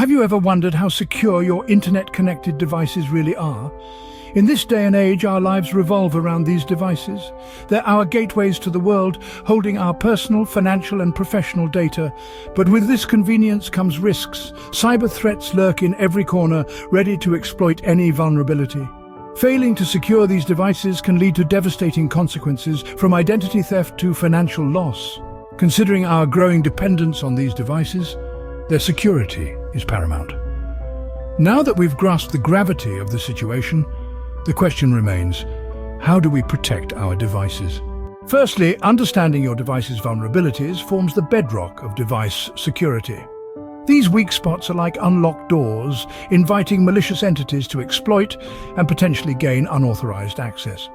Have you ever wondered how secure your internet-connected devices really are? In this day and age, our lives revolve around these devices. They're our gateways to the world, holding our personal, financial and professional data. But with this convenience comes risks. Cyber threats lurk in every corner, ready to exploit any vulnerability. Failing to secure these devices can lead to devastating consequences, from identity theft to financial loss. Considering our growing dependence on these devices, their security is paramount. Now that we've grasped the gravity of the situation, the question remains, how do we protect our devices? Firstly, understanding your device's vulnerabilities forms the bedrock of device security. These weak spots are like unlocked doors, inviting malicious entities to exploit and potentially gain unauthorized access.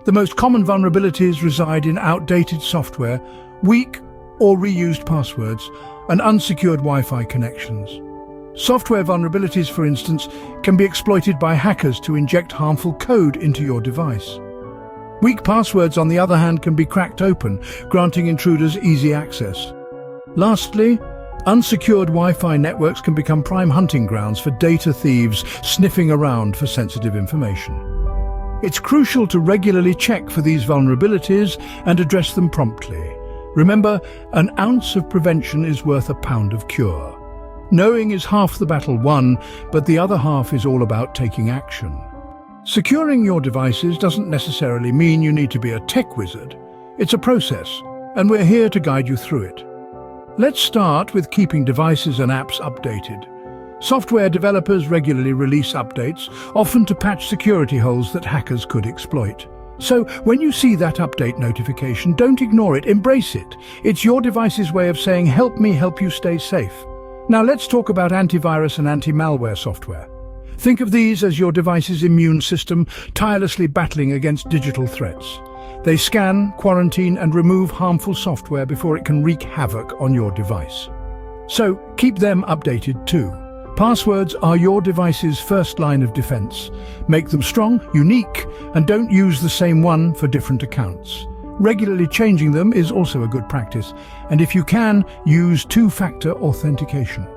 The most common vulnerabilities reside in outdated software, weak or reused passwords, and unsecured Wi-Fi connections. Software vulnerabilities, for instance, can be exploited by hackers to inject harmful code into your device. Weak passwords, on the other hand, can be cracked open, granting intruders easy access. Lastly, unsecured Wi-Fi networks can become prime hunting grounds for data thieves sniffing around for sensitive information. It's crucial to regularly check for these vulnerabilities and address them promptly. Remember, an ounce of prevention is worth a pound of cure. Knowing is half the battle won, but the other half is all about taking action. Securing your devices doesn't necessarily mean you need to be a tech wizard. It's a process, and we're here to guide you through it. Let's start with keeping devices and apps updated. Software developers regularly release updates, often to patch security holes that hackers could exploit. So, when you see that update notification, don't ignore it, embrace it. It's your device's way of saying, "Help me help you stay safe." Now let's talk about antivirus and anti-malware software. Think of these as your device's immune system, tirelessly battling against digital threats. They scan, quarantine, and remove harmful software before it can wreak havoc on your device. So keep them updated too. Passwords are your device's first line of defense. Make them strong, unique, and don't use the same one for different accounts. Regularly changing them is also a good practice, and if you can, use two-factor authentication.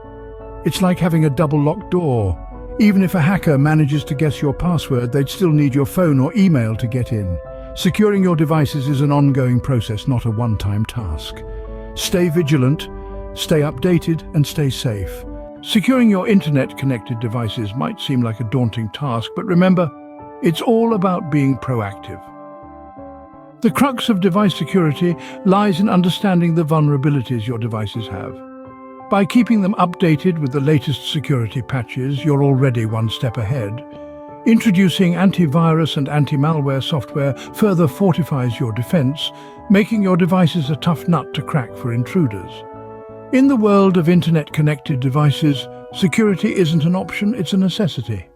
It's like having a double-locked door. Even if a hacker manages to guess your password, they'd still need your phone or email to get in. Securing your devices is an ongoing process, not a one-time task. Stay vigilant, stay updated, and stay safe. Securing your internet-connected devices might seem like a daunting task, but remember, it's all about being proactive. The crux of device security lies in understanding the vulnerabilities your devices have. By keeping them updated with the latest security patches, you're already one step ahead. Introducing antivirus and anti-malware software further fortifies your defense, making your devices a tough nut to crack for intruders. In the world of internet-connected devices, security isn't an option, it's a necessity.